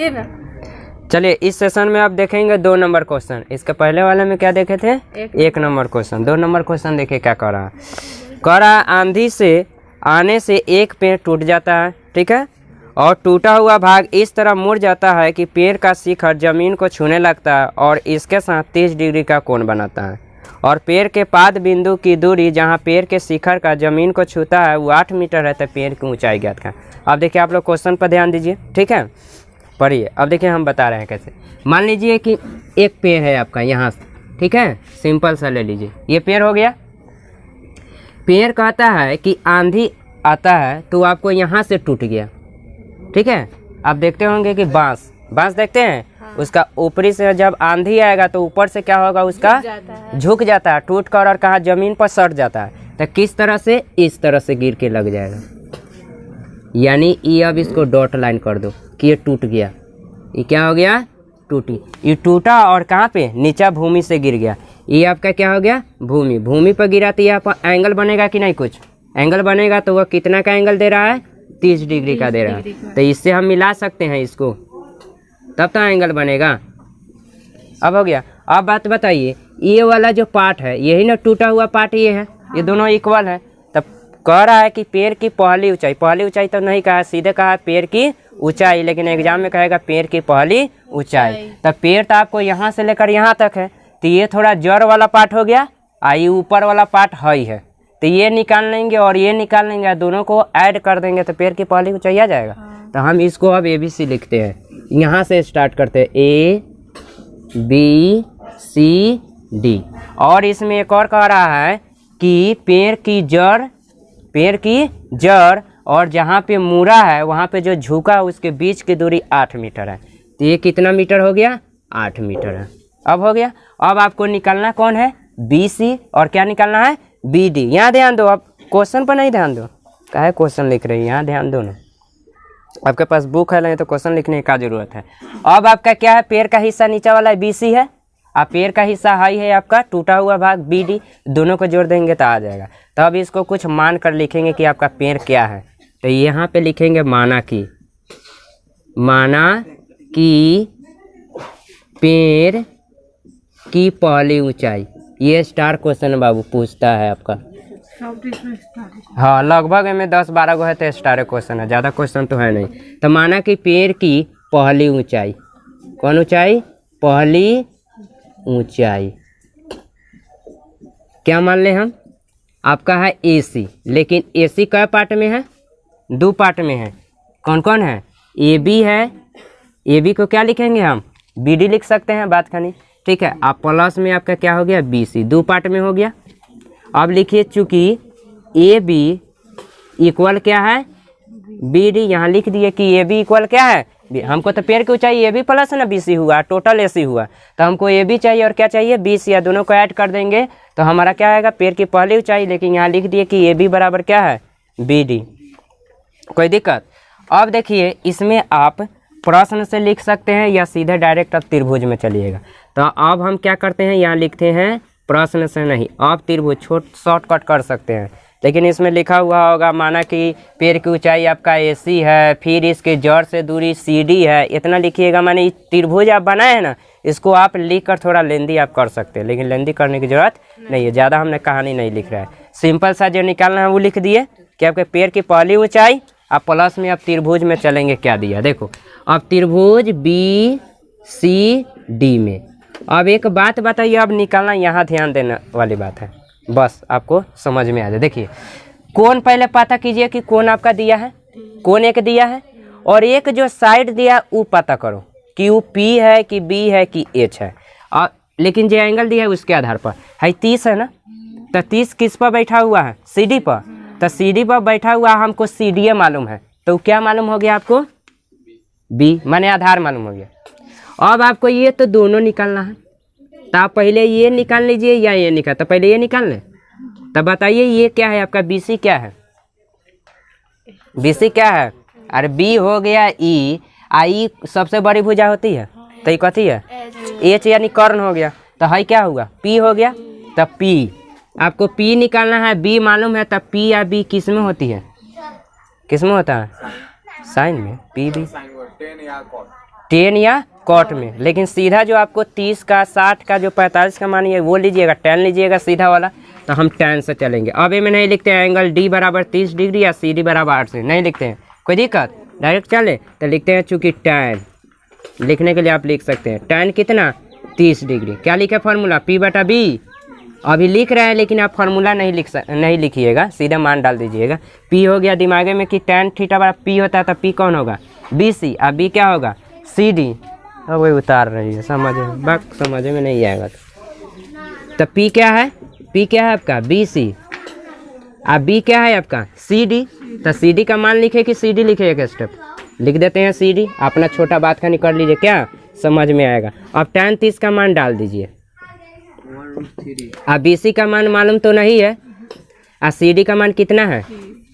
बताइए ना। चलिए इस सेशन में आप देखेंगे 2 नंबर क्वेश्चन। इसके पहले वाले में क्या देखे थे? 1 नंबर क्वेश्चन। 2 नंबर क्वेश्चन देखिए क्या कर रहा है। कह रहा आंधी से आने से एक पेड़ टूट जाता है, ठीक है, और टूटा हुआ भाग इस तरह मुड़ जाता है कि पेड़ का शिखर जमीन को छूने लगता है और इसके साथ 30 डिग्री का कोण बनाता है, और पेड़ के पाद बिंदु की दूरी जहां पेड़ के शिखर का जमीन को छूता है वो 8 मीटर है। तो पेड़ की ऊंचाई ज्ञात करें। अब देखिए आप लोग क्वेश्चन पर ध्यान दीजिए, ठीक है, पढ़िए। अब देखिए हम बता रहे हैं कैसे। मान लीजिए कि एक पेड़ है आपका यहाँ से, ठीक है, सिंपल सा ले लीजिए, ये पेड़ हो गया। पेड़ कहता है कि आंधी आता है तो आपको यहाँ से टूट गया, ठीक है। आप देखते होंगे कि बांस देखते हैं, हाँ। उसका ऊपरी से जब आंधी आएगा तो ऊपर से क्या होगा, उसका झुक जाता है, टूट कर और कहाँ जमीन पर सट जाता है। तो किस तरह से? इस तरह से गिर के लग जाएगा। यानी ये अब इसको डॉट लाइन कर दो कि ये टूट गया। ये क्या हो गया? टूटी। ये टूटा और कहाँ पे? नीचा भूमि से गिर गया। ये आपका क्या हो गया? भूमि पर गिरा। तो यहाँ पर एंगल बनेगा कि नहीं? कुछ एंगल बनेगा। तो वह कितना का एंगल दे रहा है? 30 डिग्री का दे रहा है। तो इससे हम मिला सकते हैं इसको, तब तो एंगल बनेगा। अब हो गया। अब बात बताइए, ये वाला जो पार्ट है यही ना टूटा हुआ पार्ट ये है, ये दोनों इक्वल है। तब कह रहा है कि पेड़ की पहली ऊंचाई तो नहीं कहा, सीधे कहा पेड़ की ऊंचाई, लेकिन एग्जाम में कहेगा पेड़ की पहली ऊंचाई। तब पेड़ तो आपको यहाँ से लेकर यहाँ तक है, तो ये थोड़ा जड़ वाला पार्ट हो गया, ये ऊपर वाला पार्ट है। तो ये निकाल लेंगे और ये निकाल लेंगे, दोनों को ऐड कर देंगे तो पेड़ की पहली ऊंचाई आ जाएगा। तो हम इसको अब ABC लिखते हैं। यहाँ से स्टार्ट करते हैं, ABCD। और इसमें एक और कह रहा है कि पेड़ की जड़ और जहाँ पे मुड़ा है वहाँ पे जो झुका उसके बीच की दूरी 8 मीटर है। तो ये कितना मीटर हो गया? 8 मीटर है। अब हो गया। अब आपको निकालना कौन है? BC, और क्या निकालना है? BD। यहाँ ध्यान दो, अब क्वेश्चन पर नहीं ध्यान दो, काहे क्वेश्चन लिख रही है, यहाँ ध्यान दो ना। आपके पास बुक है नहीं तो क्वेश्चन लिखने का जरूरत है। अब आपका क्या है? पेड़ का हिस्सा नीचे वाला BC है, आप पेड़ का हिस्सा हाई है आपका टूटा हुआ भाग BD, दोनों को जोड़ देंगे तो आ जाएगा। तो अब इसको कुछ मान कर लिखेंगे कि आपका पेड़ क्या है। तो यहाँ पे लिखेंगे माना कि पेड़ की पहली ऊंचाई। ये स्टार क्वेश्चन बाबू पूछता है आपका। हाँ, लगभग में 10-12 गो है तो स्टार क्वेश्चन है, ज़्यादा क्वेश्चन तो है नहीं। तो माना कि पेड़ की पहली ऊंचाई, कौन ऊंचाई? पहली ऊंचाई क्या मान ले हम? आपका है AC, लेकिन AC कै पार्ट में है? 2 पार्ट में है। कौन कौन है? AB है, AB को क्या लिखेंगे हम? BD लिख सकते हैं, बात खानी, ठीक है। आप प्लस में आपका क्या हो गया? BC, 2 पार्ट में हो गया। अब लिखिए चूंकि AB इक्वल क्या है? BD। यहाँ लिख दिए कि AB इक्वल क्या है? हमको तो पेड़ की ऊंचाई AB प्लस है ना BC हुआ, टोटल AC हुआ, तो हमको AB चाहिए और क्या चाहिए? BC। या दोनों को ऐड कर देंगे तो हमारा क्या आएगा? पेड़ की पहली ऊंचाई। लेकिन यहाँ लिख दिए कि AB बराबर क्या है? BD। कोई दिक्कत? अब देखिए इसमें आप प्रश्न से लिख सकते हैं या सीधे डायरेक्ट आप त्रिभुज में चलिएगा। तो अब हम क्या करते हैं, यहाँ लिखते हैं प्रश्न से नहीं, आप त्रिभुज शॉर्टकट कर सकते हैं। लेकिन इसमें लिखा हुआ होगा माना कि पेड़ की ऊंचाई आपका AC है, फिर इसके जड़ से दूरी CD है, इतना लिखिएगा। माने त्रिभुज आप बनाए हैं ना, इसको आप लिख कर थोड़ा लेंदी आप कर सकते हैं, लेकिन लेंदी करने की जरूरत नहीं है, ज़्यादा हमने कहानी नहीं लिख रहा है। सिंपल सा जो निकालना है वो लिख दिए कि आपके पेड़ की पहली ऊंचाई, आप प्लस में आप त्रिभुज में चलेंगे, क्या दिया देखो। अब त्रिभुज BCD में अब एक बात बताइए, अब निकालना यहाँ ध्यान देने वाली बात है, बस आपको समझ में आ जाए। देखिए कौन पहले पता कीजिए कि कौन आपका दिया है, कौन एक दिया है, और एक जो साइड दिया वो पता करो कि वो P है कि B है कि H है। और लेकिन जो एंगल दिया है उसके आधार पर है 30 है ना, तो 30 किस पर बैठा हुआ है? CD पर। तो CD पर बैठा हुआ हमको CDA मालूम है, तो क्या मालूम हो गया आपको? B, माने आधार मालूम हो गया। अब आपको ये तो दोनों निकालना है, तो आप पहले ये निकाल लीजिए या ये निकाल, तो पहले ये निकाल लें। तब बताइए ये क्या है आपका? BC क्या है? BC क्या है? अरे B हो गया E, I सबसे बड़ी भुजा होती है, तो ये कथी है? H यानी कर्ण हो गया। तो है क्या हुआ? P हो गया। तब P आपको P निकालना है, B मालूम है, तब P या B किस में होती है? किस में होता है? साइन में। P B 10 या कॉट में, लेकिन सीधा जो आपको 30 का 60 का जो 45 का मानिए वो लीजिएगा, tan लीजिएगा सीधा वाला, तो हम tan से चलेंगे। अब ये में नहीं लिखते हैं एंगल D बराबर 30 डिग्री या CD बराबर 8 से, नहीं लिखते हैं, कोई दिक्कत, डायरेक्ट चले तो लिखते हैं चूँकि tan, लिखने के लिए आप लिख सकते हैं tan कितना 30 डिग्री। क्या लिखे फार्मूला P/B, अभी लिख रहे हैं लेकिन आप फार्मूला नहीं लिखिएगा, सीधा मान डाल दीजिएगा। P हो गया दिमागे में कि tan थीटा बराबर P होता है, तो P कौन होगा BC, अब B क्या होगा CD। अब वही उतार रही है, समझ में नहीं आएगा तो P क्या है, P क्या है आपका BC, अब B क्या है आपका CD, तो CD का मान लिखे कि CD लिखे, एक स्टेप लिख देते हैं CD, अपना छोटा बात का निकाल लीजिए, क्या समझ में आएगा। अब tan 30 का मान डाल दीजिए, अब BC का मान मालूम तो नहीं है, और CD का मान कितना है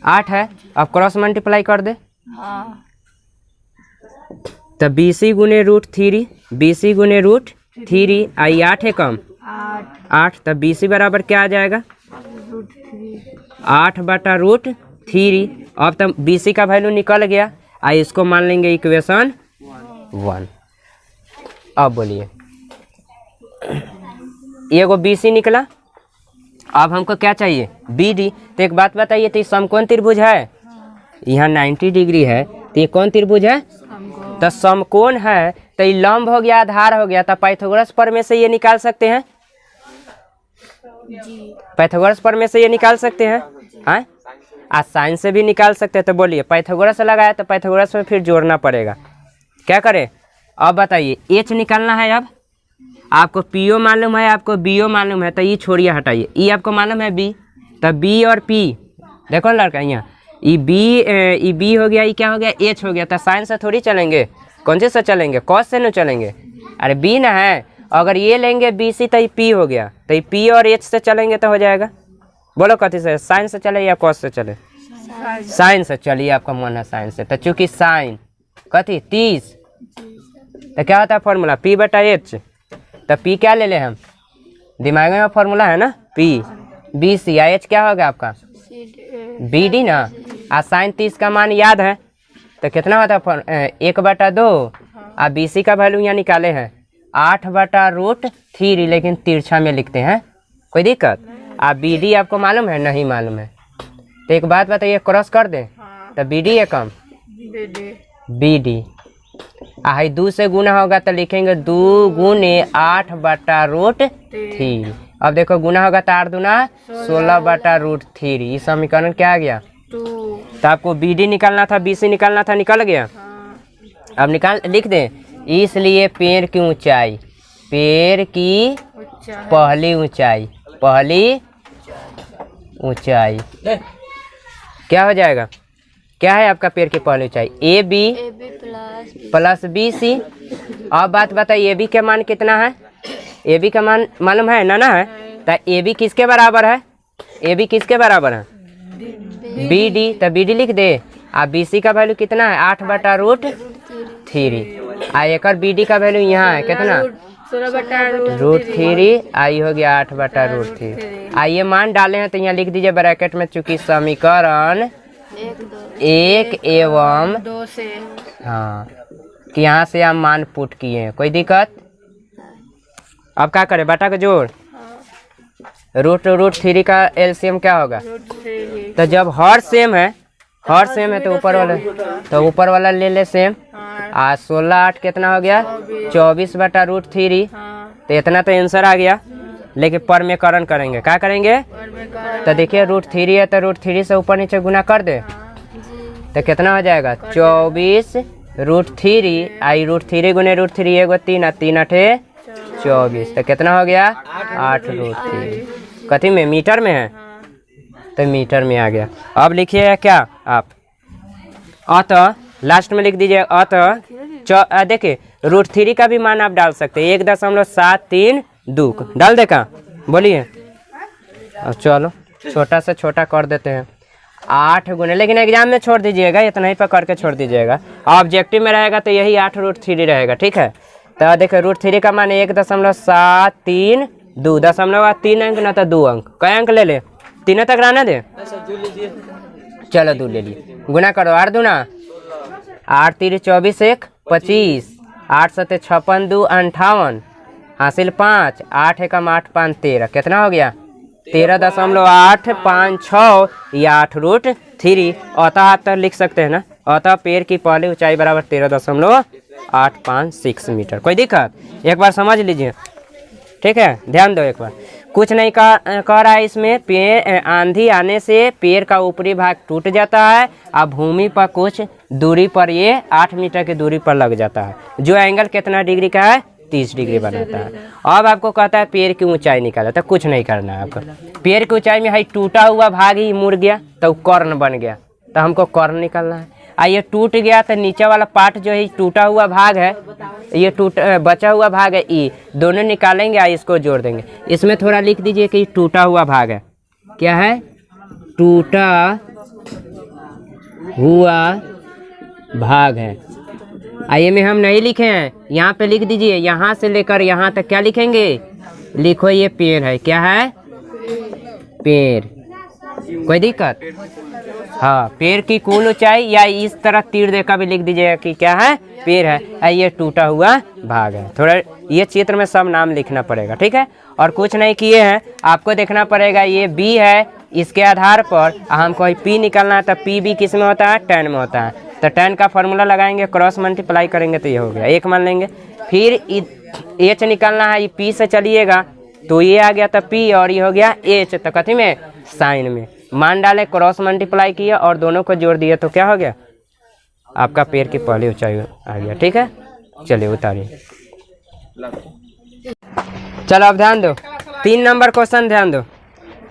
8 है, अब क्रॉस मल्टीप्लाई कर दे, तो BC गुने √3, BC गुने √3, आई 8 है कम 8, तो BC बराबर क्या आ जाएगा 8/√3। अब तो BC का वैल्यू निकल गया, आई इसको मान लेंगे इक्वेशन 1। अब बोलिए ये को BC निकला, अब हमको क्या चाहिए BD। तो एक बात बताइए, तो समकोण त्रिभुज है, यहाँ 90 डिग्री है, तो ये कौन त्रिभुज है, तो समकोण है, तो ये लंब हो गया आधार हो गया, तो पाइथागोरस प्रमेय से ये निकाल सकते हैं, पाइथागोरस प्रमेय से ये निकाल सकते हैं, हाँ आज साइन से भी निकाल सकते हैं। तो बोलिए पाइथागोरस लगाया तो पाइथागोरस में फिर जोड़ना पड़ेगा, क्या करें। अब बताइए H निकालना है, अब आपको PO मालूम है, आपको BO मालूम है, तो ये छोड़िए हटाइए, E आपको मालूम है B, तो B और P देखो लड़का, यहाँ ई बी हो गया, ये क्या हो गया H हो गया, तो साइन से थोड़ी चलेंगे, कौन से से चलेंगे, कॉस से न चलेंगे, अरे B ना है, अगर ये लेंगे BC तो ये P हो गया, तो ये P और H से चलेंगे तो हो जाएगा। बोलो कथी से, साइन से चले या कॉस से चले, साइन से चलिए, आपका मन है साइन से, तो चूंकि साइन कथी 30, तो क्या होता है फॉर्मूला P/H, तो P क्या ले हम दिमाग में फॉर्मूला है ना P BC, H क्या होगा आपका BD ना, आ साइन 30 का मान याद है, तो कितना होता है 1/2, आ BC का वैल्यू यहाँ निकाले हैं 8/√3, लेकिन तिरछा में लिखते हैं, कोई दिक्कत। आ BD आपको मालूम है, नहीं मालूम है, तो एक बात बताइए क्रॉस कर दें, तो BD है कम BD, आई 2 से गुना होगा तो लिखेंगे 2 गुने 8/√3। अब देखो गुना होगा तो 8 दूना 16/√3, ये समीकरण क्या आ गया, तो आपको BD निकालना था, BC निकालना था, निकल गया। अब लिख दें, इसलिए पेड़ की ऊंचाई, पेड़ की पहली ऊंचाई क्या हो जाएगा, क्या है आपका पेड़ की पहली ऊंचाई AB प्लस BC। अब बात बताइए AB का मान कितना है, AB का मान मालूम है ना है, तो AB किसके बराबर है, AB किसके बराबर है BD, तो BD लिख दे। आ BC का वैल्यू कितना है 8/√3, आ एक BD का वैल्यू यहाँ है कितना √3, आई हो गया 8/√3। आइए मान डाले हैं तो यहाँ लिख दीजिए ब्रैकेट में, चूंकि समीकरण 1 एवं 2 से, हाँ कि यहाँ से हम मान पुट किए हैं, कोई दिक्कत। अब क्या करें, बटा का जोड़, √3 का एलसीएम क्या होगा, तो जब हर सेम है तो ऊपर वाला ले ले सेम, आ 16 8 कितना हो गया 24/√3, तो इतना तो आंसर आ गया। लेकिन परमेकरण करेंगे, क्या करेंगे, तो देखिए √3 है तो √3 से ऊपर नीचे गुना कर दे, तो कितना हो जाएगा 24√3, आई √3 गुने √3 एगो 3 3 8 24, तो कितना हो गया 8√3। कथी में, मीटर में है, तो मीटर में आ गया। अब लिखिएगा क्या आप, अतः लास्ट में लिख दीजिए, अतः देखिए √3 का भी मान आप डाल सकते हैं, 1.732 डाल दे का, बोलिए। अब चलो छोटा से छोटा कर देते हैं, 8 गुने, लेकिन एग्जाम में छोड़ दीजिएगा, इतना ही पर करके छोड़ दीजिएगा, ऑब्जेक्टिव में रहेगा तो यही 8√3 रहेगा, ठीक है। तो देखिए √3 का मान 1.732, 0.3 अंक ना तो 2 अंक, कई अंक ले ले, तीनों तक रहने दे, चलो 2 ले लिए, गुना करो 8 दूना 8 3 24 1 25, 8 सत्ते 56 2 58 हासिल 5 8 एकम 8 5 13 कितना हो गया 13.856 या 8√3। अतः आप तक लिख सकते हैं ना। अतः पेड़ की पहली ऊंचाई बराबर 13.856 मीटर। कोई दिक्कत? एक बार समझ लीजिए, ठीक है, ध्यान दो एक बार। कुछ नहीं कह रहा है इसमें। पेड़ आंधी आने से पेड़ का ऊपरी भाग टूट जाता है और भूमि पर कुछ दूरी पर ये 8 मीटर की दूरी पर लग जाता है, जो एंगल कितना डिग्री का है 30 डिग्री बनाता है। अब आपको कहता है पेड़ की ऊंचाई निकाला, तो कुछ नहीं करना है आपको। पेड़ की ऊंचाई में है टूटा हुआ भाग ही मुड़ गया तो कर्ण बन गया, तो हमको कर्ण निकालना है। ये टूट गया तो नीचे वाला पार्ट जो है टूटा हुआ भाग है, ये बचा हुआ भाग है ई, दोनों निकालेंगे और इसको जोड़ देंगे। इसमें थोड़ा लिख दीजिए कि टूटा हुआ भाग है, क्या है टूटा हुआ भाग है। आइए में हम नहीं लिखे हैं, यहाँ पे लिख दीजिए। यहाँ से लेकर यहाँ तक क्या लिखेंगे, लिखो ये पेड़ है, क्या है पेड़। कोई दिक्कत? हाँ, पेड़ की कुल ऊंचाई या इस तरह तीर देकर भी लिख दीजिएगा कि क्या है पेड़ है, ये टूटा हुआ भाग है। थोड़ा ये चित्र में सब नाम लिखना पड़ेगा, ठीक है। और कुछ नहीं किए हैं, आपको देखना पड़ेगा ये बी है, इसके आधार पर हमको पी निकालना है। तो पी भी किस में होता है, टेन में होता है। तो टेन का फॉर्मूला लगाएंगे, क्रॉस मल्टीप्लाई करेंगे तो ये हो गया 1 मान लेंगे। फिर एच निकालना है, ये पी से चलिएगा तो ये आ गया तो पी, और ये हो गया एच, तो कथी में साइन में मान डाले, क्रॉस मल्टीप्लाई किया और दोनों को जोड़ दिया तो क्या हो गया आपका पेड़ की पहली ऊंचाई आ गया, ठीक है। चलिए उतारिए। चलो अब ध्यान दो, 3 नंबर क्वेश्चन ध्यान दो।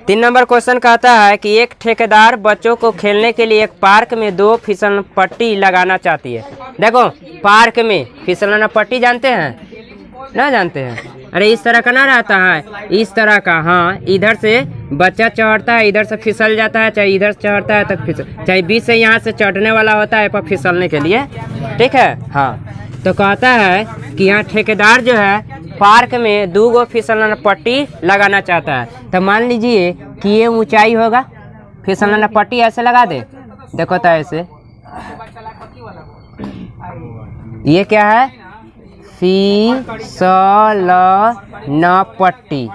3 नंबर क्वेश्चन कहता है कि एक ठेकेदार बच्चों को खेलने के लिए एक पार्क में 2 फिसल पट्टी लगाना चाहती है। देखो पार्क में फिसलना पट्टी जानते हैं ना, जानते हैं? अरे इस तरह का ना रहता है, इस तरह का। हाँ, इधर से बच्चा चढ़ता है, इधर से फिसल जाता है, चाहे इधर चढ़ता है तक फिसल, चाहे बीच से यहाँ से चढ़ने वाला होता है पर फिसलने के लिए, ठीक है। हाँ, तो कहता है कि यहाँ ठेकेदार जो है पार्क में 2 फिसलन पट्टी लगाना चाहता है। तो मान लीजिए कि ये ऊंचाई होगा, फिसलन पट्टी ऐसे लगा दे, देखो तो ऐसे, ये क्या है फिसलन पट्टी,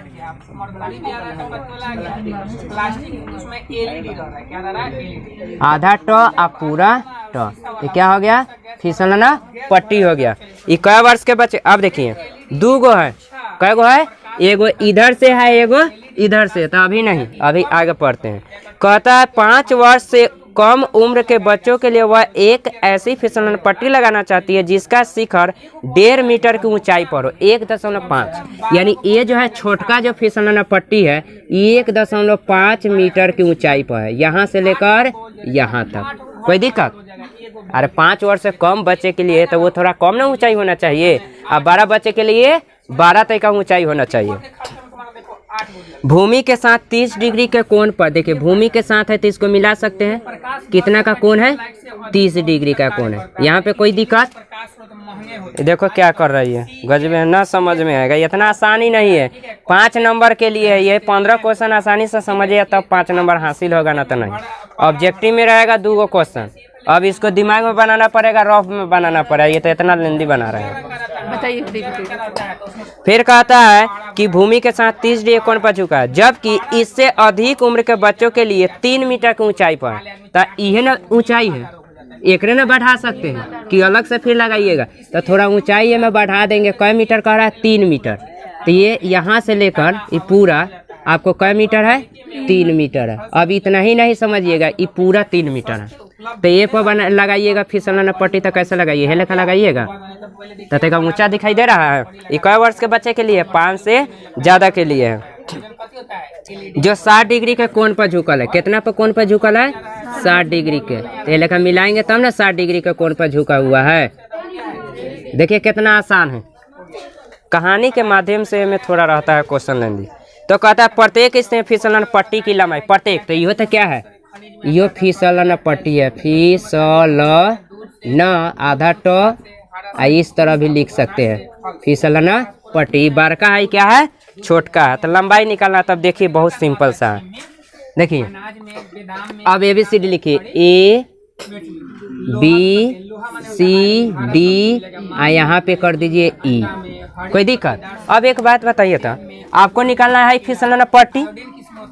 आधा ट और पूरा ट, ये क्या हो गया फिसलना पट्टी हो गया। ये कै वर्ष के बच्चे, अब देखिए 2 गो है, कै गो है, एगो इधर से है, एगो इधर से, तो अभी नहीं, अभी आगे पढ़ते हैं। कहता है 5 वर्ष से कम उम्र के बच्चों के लिए वह एक ऐसी फिसलन पट्टी लगाना चाहती है जिसका शिखर 1.5 मीटर की ऊंचाई पर हो, 1.5, यानी ये जो है छोटका जो फिसलन पट्टी है 1.5 मीटर की ऊंचाई पर है, यहाँ से लेकर यहाँ तक। कोई दिक्कत? अरे 5 वर्ष से कम बच्चे के लिए तो वो थोड़ा कम ना ऊंचाई होना चाहिए, अब 12 बच्चे के लिए 12 तक का ऊंचाई होना चाहिए। भूमि के साथ 30 डिग्री के कोण पर, देखिए भूमि के साथ है तो इसको मिला सकते हैं, कितना का कोण है 30 डिग्री का कोण है। यहाँ पे कोई दिक्कत? देखो क्या कर रही है, गजब है ना, समझ में आएगा, इतना आसानी नहीं है। 5 नंबर के लिए है ये, 15 क्वेश्चन आसानी से समझिए तब 5 नंबर हासिल होगा, ना तो नहीं। ऑब्जेक्टिव में रहेगा 2 क्वेश्चन, अब इसको दिमाग में बनाना पड़ेगा, रफ में बनाना पड़ेगा, ये तो इतना लेंदी बना रहे हैं। बताइए। फिर कहता है कि भूमि के साथ 30 डिग्री कोण पर झुका है, जबकि इससे अधिक उम्र के बच्चों के लिए 3 मीटर की ऊंचाई पर, तो यह ना ऊंचाई है, एक ना बढ़ा सकते हैं कि अलग से फिर लगाइएगा, तो थोड़ा ऊंचाई में बढ़ा देंगे। कै मीटर कह रहा है 3 मीटर, तो ये यहाँ से लेकर ये पूरा आपको कै मीटर है 3 मीटर है। अब इतना ही नहीं समझिएगा, ये पूरा 3 मीटर है, तो ये पर लगाइएगा फिसलन पट्टी, तो कैसे लगाइए, हे लेखा लगाइएगा, तो तेका ऊंचा दिखाई दे रहा है। ये कै वर्ष के बच्चे के लिए 5 से ज़्यादा के लिए है। जो 60 डिग्री के कोण पर झुकल है, कितना पर कोण पर झुकल है 60 डिग्री के, तो ये लेखा मिलाएंगे तब ना 60 डिग्री के कोण पर झुका हुआ है। देखिए कितना आसान है, कहानी के माध्यम से में थोड़ा रहता है क्वेश्चन लेंदी। तो कहता है प्रत्येक इसमें फिसलन पट्टी की लंबाई, प्रत्येक, तो यो तो क्या है, यो फिसलन पट्टी है, फिसलन आधा ट, इस तरह भी लिख सकते हैं फिसलन पट्टी। बड़का है क्या है, छोटका है, तो लंबाई निकालना, तब देखिए बहुत सिंपल सा है। देखिए अब ABCD लिखिए, बी सी डी और यहाँ पे कर दीजिए ई। कोई दिक्कत? अब एक बात बताइए तो, आपको निकालना है फिसलन पट्टी,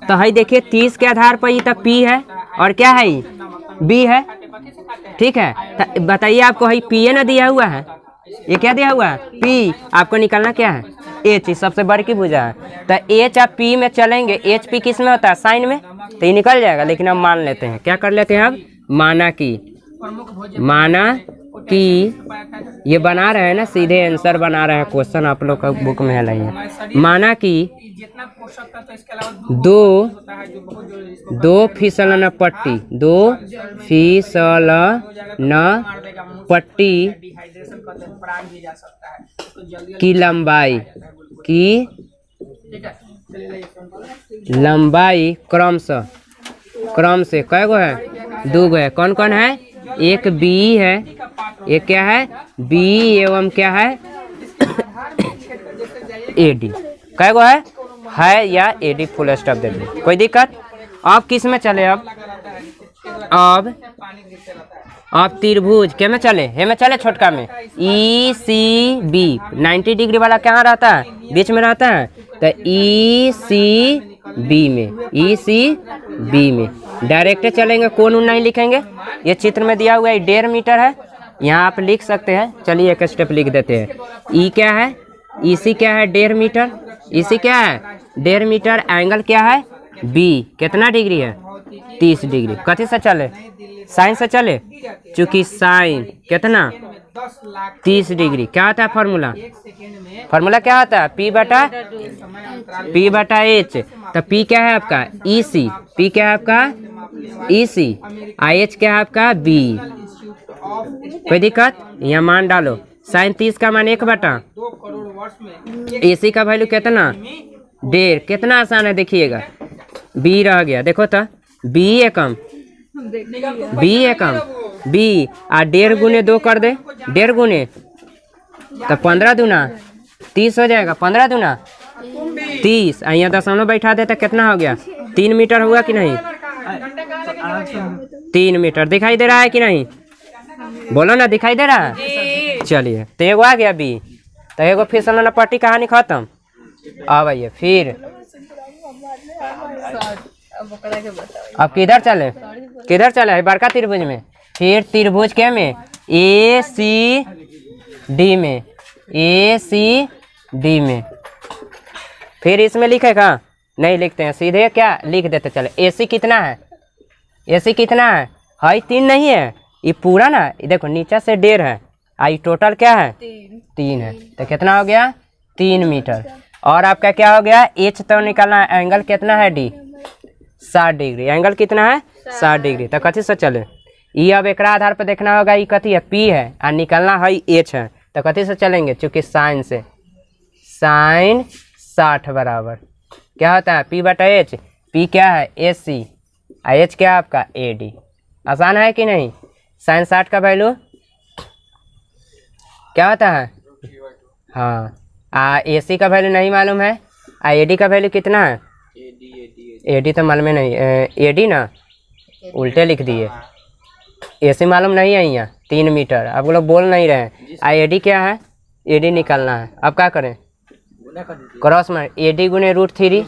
तो है देखिए 30 के आधार पर ये तक पी है और क्या है बी है, ठीक है। तो बताइए आपको है पी ए ना दिया हुआ है, ये क्या दिया हुआ है पी, आपको निकालना क्या है एच, सबसे बड़ी की भुजा है। तो एच आप पी में चलेंगे, एच पी किस में होता है साइन में, तो ये निकल जाएगा। लेकिन अब मान लेते हैं, क्या कर लेते हैं अब, माना कि ये बना रहे हैं ना, सीधे आंसर बना रहे हैं, क्वेश्चन आप लोग का बुक में है नहीं है। माना कि दो फिसलन पट्टी की लंबाई क्रम से कै गो है, 2 गो है। कौन कौन है, एक बी है, एक क्या है बी एवं क्या है एडी। कै गो है या एडी फुल स्टॉप दे दे, कोई दिक्कत? अब किस में चले, अब त्रिभुज के में चले, हे में चले छोटका में, ई सी बी 90 डिग्री वाला कहाँ रहता है, बीच में रहता है। तो ई सी बी में डायरेक्ट चलेंगे, कोण नहीं लिखेंगे, ये चित्र में दिया हुआ है 1.5 मीटर है, यहाँ आप लिख सकते हैं। चलिए एक स्टेप लिख देते हैं। ई क्या है, ई सी क्या है 1.5 मीटर, ई सी क्या है 1.5 मीटर, एंगल क्या है बी, कितना डिग्री है 30 डिग्री। कथी से चले, साइन से चले, चूंकि साइन कितना 30 डिग्री। क्या होता है फार्मूला क्या होता है, पी बटा एच। तो पी क्या है आपका ई सी, पी क्या है आपका ई सी, आई एच क्या है आपका बी। कोई दिक्कत? यहाँ मान डालो, साइन 30 का मान 1/, ए सी का वैल्यू कितना 1.5, कितना आसान है देखिएगा, बी रह गया, देखो तो बी एकम बी आ 1.5 गुने 2 कर दे, 1.5 गुने तो 15 दूना 30 हो जाएगा, 15 दूना 30, यहाँ दशमलव बैठा दे तो कितना हो गया 3 मीटर हुआ कि नहीं, 3 मीटर दिखाई दे रहा है कि नहीं, बोलो ना दिखाई दे रहा है। चलिए तो एगो आ गया बी, तो एगो फिसलन पट्टी कहानी खत्म। अब आइए फिर अब किधर चले है बड़का त्रिभुज में, फिर त्रिभुज के में ए सी डी में, फिर इसमें लिखेगा नहीं लिखते हैं, सीधे क्या लिख देते चले। ए सी कितना है, हाई 3 नहीं है, ये पूरा ना देखो नीचे से 1.5 है, आई टोटल क्या है 3 है, तो कितना हो गया 3 मीटर। और आपका क्या हो गया एच तो निकालना है, एंगल कितना है डी 60 डिग्री, एंगल कितना है 60 डिग्री। तो कथी से चले, ये अब एक आधार पर देखना होगा, ये कथी है पी है और निकालना है एच है, तो कथी से चलेंगे, चूंकि साइन 60 बराबर क्या होता है पी बटा एच, पी क्या है ए सी और एच क्या है आपका ए डी। आसान है कि नहीं, साइन 60 का वैल्यू क्या होता है, हाँ ए सी का वैल्यू नहीं मालूम है, ए डी का वैल्यू कितना है, ए डी तो मालूम नहीं, ए डी ना उल्टे लिख दिए, ए सी मालूम नहीं है, यहाँ 3 मीटर आप लोग बोल नहीं रहे हैं। ए डी क्या है, ए डी निकालना है, अब क्या करें क्रॉस में ए डी गुने √3।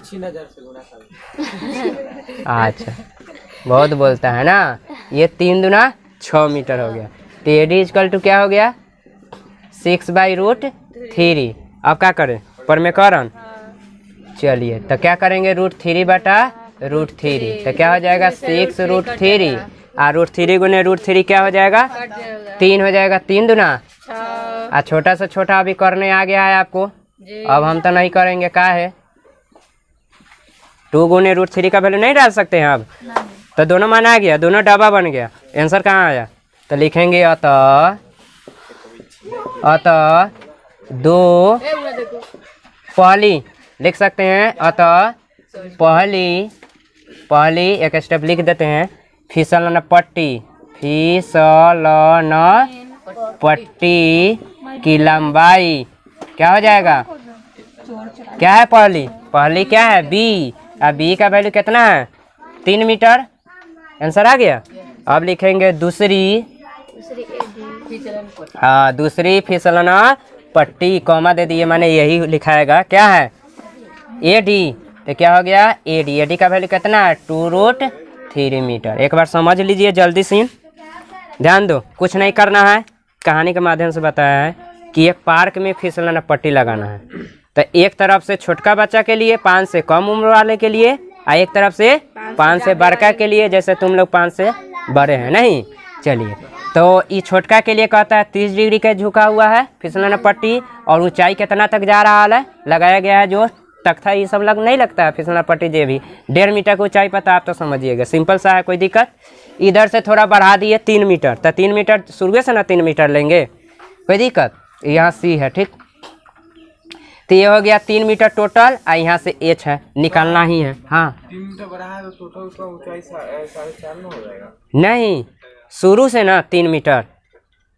अच्छा बहुत बोलता है ना, ये 3 दूना 6 मीटर हो गया, तो ए डी इक्वल टू क्या हो गया 6/√3। अब क्या करें परमेकरण, चलिए तो क्या करेंगे √3 बटा √3, तो क्या हो जाएगा 6√3 और √3 गुने √3 क्या हो जाएगा 3 हो जाएगा, 3 दूना और छोटा से छोटा अभी करने आ गया है आपको, अब हम तो नहीं करेंगे, क्या है 2 गुने √3 का वैल्यू नहीं डाल सकते हैं अब, तो दोनों मान आ गया, दोनों डब्बा बन गया, आंसर कहाँ आया, तो लिखेंगे अतः 2 पहली लिख सकते हैं, अतः पहली एक स्टेप लिख देते हैं, फिसलन पट्टी की लंबाई क्या हो जाएगा, क्या है पहली क्या है बी, और बी का वैल्यू कितना है 3 मीटर, आंसर आ गया। अब लिखेंगे दूसरी हाँ, दूसरी फिसलन पट्टी, कॉमा दे दिए, माने यही लिखाएगा क्या है ए डी। तो क्या हो गया ए डी। ए डी का वैल्यू कितना है 2√3 मीटर। एक बार समझ लीजिए जल्दी सीन, ध्यान दो, कुछ नहीं करना है, कहानी के माध्यम से बताया है कि एक पार्क में फिसलन पट्टी लगाना है। तो एक तरफ से छोटका बच्चा के लिए, 5 से कम उम्र वाले के लिए, और एक तरफ से 5 से बड़का के लिए, जैसे तुम लोग 5 से बड़े हैं नहीं। चलिए, तो ये छोटका के लिए कहता है 30 डिग्री का झुका हुआ है फिसलन पट्टी, और ऊंचाई कितना तक जा रहा है लगाया गया है, जो तख्ता ये सब लग नहीं लगता है फिसलन पट्टी, ये भी 1.5 मीटर की ऊंचाई पर। आप तो समझिएगा, सिंपल सा है, कोई दिक्कत। इधर से थोड़ा बढ़ा दिए 3 मीटर, तो 3 मीटर शुरू से ना 3 मीटर लेंगे, कोई दिक्कत। यहाँ सी है, ठीक। तो ये हो गया 3 मीटर टोटल, और यहाँ से एच है, निकालना ही है। हाँ, 3 मीटर बढ़ा है तो टोटल उसका ऊंचाई 4.5 में हो जाएगा। नहीं, शुरू से ना 3 मीटर,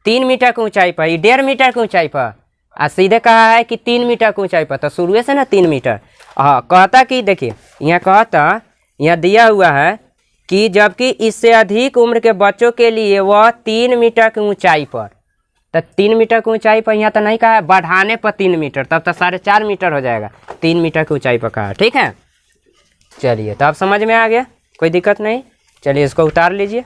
3 मीटर की ऊंचाई पर, 1.5 मीटर की ऊंचाई पर, और सीधे कहा है कि 3 मीटर की ऊंचाई पर, तो शुरू से ना 3 मीटर। हाँ, कहता कि देखिए यहाँ कहता, यहाँ दिया हुआ है कि जबकि इससे अधिक उम्र के बच्चों के लिए वह 3 मीटर की ऊंचाई पर, तो 3 मीटर की ऊंचाई पर यहाँ तो नहीं कहा है, बढ़ाने पर 3 मीटर, तब तो 4.5 मीटर हो जाएगा, 3 मीटर की ऊंचाई पर कहा, ठीक है। चलिए, तो आप समझ में आ गया, कोई दिक्कत नहीं। चलिए, इसको उतार लीजिए।